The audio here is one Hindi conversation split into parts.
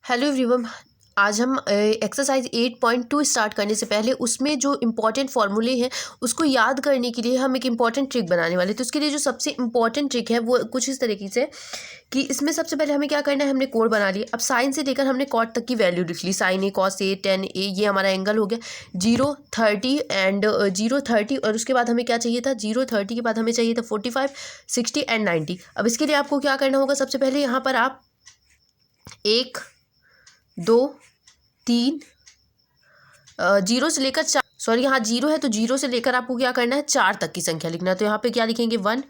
Hello everyone. आज हम एक्सरसाइज 8.2 स्टार्ट करने से पहले उसमें जो इम्पॉर्टेंट फार्मूले हैं उसको याद करने के लिए हम एक इम्पॉर्टेंट ट्रिक बनाने वाले। तो उसके लिए जो सबसे इम्पॉर्टेंट ट्रिक है वो कुछ इस तरीके से कि इसमें सबसे पहले हमें क्या करना है, हमने कोण बना लिया। अब साइन से लेकर हमने कॉट तक की वैल्यू लिख ली। Sign A, cos A, ten ए, ये हमारा एंगल हो गया 0, 30 एंड 0, 30। और उसके बाद हमें क्या चाहिए था, 0, 30 के बाद हमें चाहिए था 45, 60 एंड 90। अब इसके लिए आपको क्या करना होगा, सबसे पहले यहाँ पर आप 1, 2, 3, 0 से लेकर 4, सॉरी यहाँ 0 है तो 0 से लेकर आपको क्या करना है 4 तक की संख्या लिखना है। तो यहाँ पे क्या लिखेंगे 1,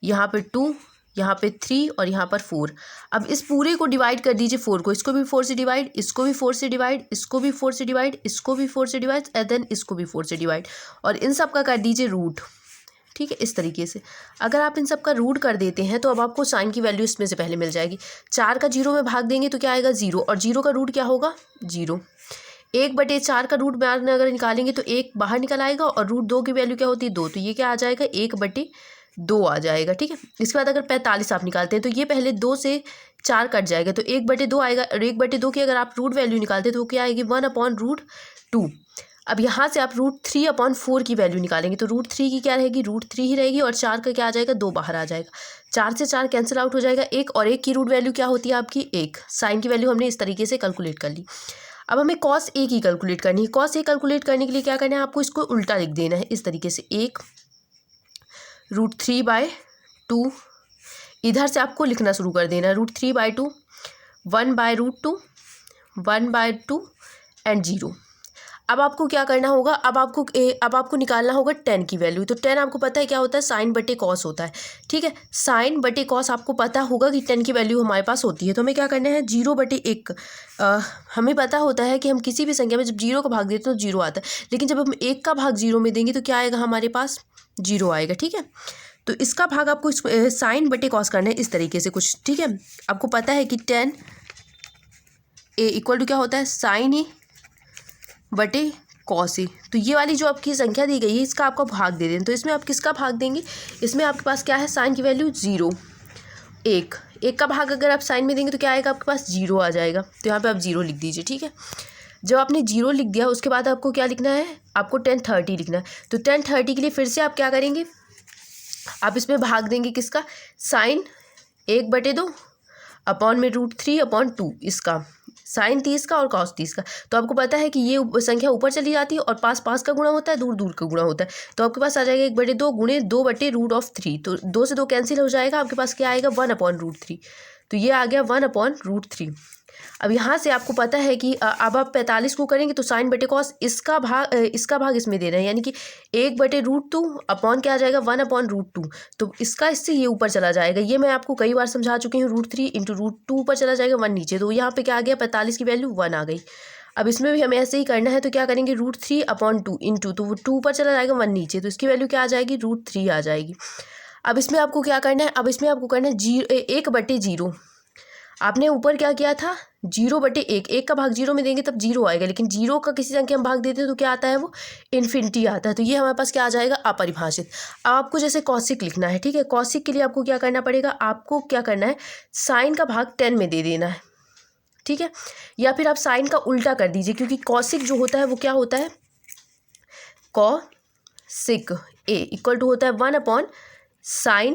यहाँ पे 2, यहाँ पे 3 और यहाँ पर 4। अब इस पूरे को डिवाइड कर दीजिए 4 को, इसको भी 4 से डिवाइड, इसको भी 4 से डिवाइड, इसको भी 4 से डिवाइड, इसको भी 4 से डिवाइड एंड देन इसको भी 4 से डिवाइड, और इन सब का कर दीजिए रूट। ठीक है, इस तरीके से अगर आप इन सब का रूट कर देते हैं तो अब आपको साइन की वैल्यू इसमें से पहले मिल जाएगी। 4 का 0 में भाग देंगे तो क्या आएगा 0, और 0 का रूट क्या होगा 0। 1/4 का रूट में अगर निकालेंगे तो 1 बाहर निकल आएगा, और रूट 2 की वैल्यू क्या होती है 2, तो ये क्या आ जाएगा 1/2 आ जाएगा। ठीक है, इसके बाद अगर 45 आप निकालते हैं तो ये पहले 2 से 4 कट जाएगा तो 1/2 आएगा, और 1/2 की अगर आप रूट वैल्यू निकालते हैं तो क्या आएगी 1/√2। अब यहाँ से आप √3/4 की वैल्यू निकालेंगे तो √3 की क्या रहेगी, √3 ही रहेगी, और 4 का क्या आ जाएगा 2 बाहर आ जाएगा। 4 से 4 कैंसिल आउट हो जाएगा 1, और 1 की रूट वैल्यू क्या होती है आपकी 1। साइन की वैल्यू हमने इस तरीके से कैलकुलेट कर ली। अब हमें cos A की कैलकुलेट करनी है। cos A कैलकुलेट करने के लिए क्या करना है, आपको इसको उल्टा लिख देना है इस तरीके से, 1 √3/2। इधर से आपको लिखना शुरू कर देना है √3/2, 1/√2, 1/2 एंड 0। अब आपको क्या करना होगा, अब आपको निकालना होगा 10 की वैल्यू। तो 10 आपको पता है क्या होता है, साइन बटे कॉस होता है। ठीक है, साइन बटे कॉस आपको पता होगा कि 10 की वैल्यू हमारे पास होती है। तो हमें क्या करना है 0/1। हमें पता होता है कि हम किसी भी संख्या में जब 0 का भाग देते हैं तो 0 आता है, लेकिन जब हम 1 का भाग 0 में देंगे तो क्या आएगा हमारे पास 0 आएगा। ठीक है, तो इसका भाग आपको साइन बटे कॉस करना है इस तरीके से कुछ। ठीक है, आपको पता है कि 10 A इक्वल टू क्या होता है साइन ए बटे कॉस ए। तो ये वाली जो आपकी संख्या दी गई है इसका आपको भाग दे दें। तो इसमें आप किसका भाग देंगे, इसमें आपके पास क्या है साइन की वैल्यू 0, 1 का भाग अगर आप साइन में देंगे तो क्या आएगा आपके पास 0 आ जाएगा। तो यहाँ पे आप 0 लिख दीजिए। ठीक है, जब आपने 0 लिख दिया उसके बाद आपको क्या लिखना है, आपको 10/30 लिखना है। तो 10/30 के लिए फिर से आप क्या करेंगे, आप इसमें भाग देंगे किसका, साइन 1/2 अपॉन में √3/2, इसका साइन 30 का और कॉस 30 का। तो आपको पता है कि ये संख्या ऊपर चली जाती है और पास पास का गुणा होता है, दूर दूर का गुणा होता है। तो आपके पास आ जाएगा 1/2 गुणे 2/√3। तो 2 से 2 कैंसिल हो जाएगा, आपके पास क्या आएगा 1/√3। तो ये आ गया 1/√3। अब यहाँ से आपको पता है कि अब आप 45 को करेंगे तो साइन बटे कॉस इसका भाग इसमें देना है, यानी कि 1/√2 अपॉन क्या आ जाएगा 1/√2। तो इसका इससे ये ऊपर चला जाएगा, ये मैं आपको कई बार समझा चुकी हूँ। √3 × √2 ऊपर चला जाएगा, 1 नीचे। तो यहाँ पे क्या आ गया 45 की वैल्यू 1 आ गई। अब इसमें भी हमें ऐसे ही करना है, तो क्या करेंगे √3/2 इंटू, तो 2 ऊपर चला जाएगा 1 नीचे, तो इसकी वैल्यू क्या आ जाएगी √3 आ जाएगी। अब इसमें आपको क्या करना है, अब इसमें आपको करना है 1/0। आपने ऊपर क्या किया था 0/1, 1 का भाग 0 में देंगे तब 0 आएगा, लेकिन 0 का किसी संख्या में भाग देते हैं तो क्या आता है वो इन्फिनिटी आता है। तो ये हमारे पास क्या आ जाएगा अपरिभाषित। अब आपको जैसे कॉसिक लिखना है। ठीक है, कॉसिक के लिए आपको क्या करना पड़ेगा, आपको क्या करना है साइन का भाग 10 में दे देना है। ठीक है, या फिर आप साइन का उल्टा कर दीजिए, क्योंकि कॉसिक जो होता है वो क्या होता है कॉसिक ए इक्वल टू होता है 1/sin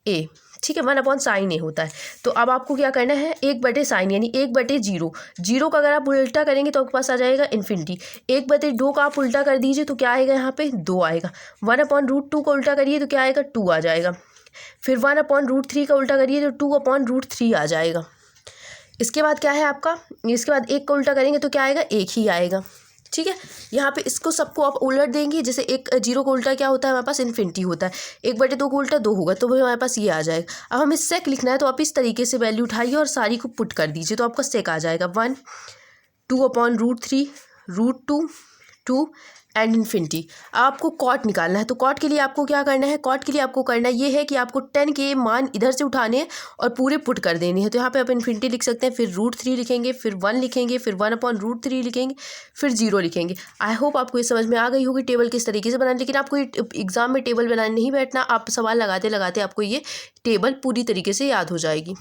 A। ठीक है, 1/sin A होता है। तो अब आपको क्या करना है 1/sin यानी 1/0। 0 का अगर आप उल्टा करेंगे तो आपके पास आ जाएगा इन्फिनिटी। 1/2 का आप उल्टा कर दीजिए तो क्या आएगा यहाँ पे 2 आएगा। 1/√2 का उल्टा करिए तो क्या आएगा 2 आ जाएगा। फिर 1/√3 का उल्टा करिए तो 2/√3 आ जाएगा। इसके बाद क्या है आपका, इसके बाद 1 का उल्टा करेंगे तो क्या आएगा 1 ही आएगा। ठीक है, यहाँ पे इसको सबको आप उलट देंगे, जैसे 0 का उल्टा क्या होता है हमारे पास इन्फिनिटी होता है, 1/2 का उल्टा 2 होगा, तो वो हमारे पास ये आ जाएगा। अब हमें सेक लिखना है, तो आप इस तरीके से वैल्यू उठाइए और सारी को पुट कर दीजिए, तो आपका सेक आ जाएगा 1, 2/√3, √2, 2 एंड इन्फिनिटी। आपको कॉट निकालना है, तो कॉट के लिए आपको क्या करना है, कॉट के लिए आपको करना ये है कि आपको 10 के मान इधर से उठाने हैं और पूरे पुट कर देने हैं। तो यहाँ पे आप इन्फिनिटी लिख सकते हैं, फिर √3 लिखेंगे, फिर 1 लिखेंगे, फिर 1/√3 लिखेंगे, फिर 0 लिखेंगे। आई होप आपको ये समझ में आ गई होगी टेबल किस तरीके से बनाना। लेकिन आपको एग्जाम में टेबल बनाने नहीं बैठना, आप सवाल लगाते लगाते आपको ये टेबल पूरी तरीके से याद हो जाएगी।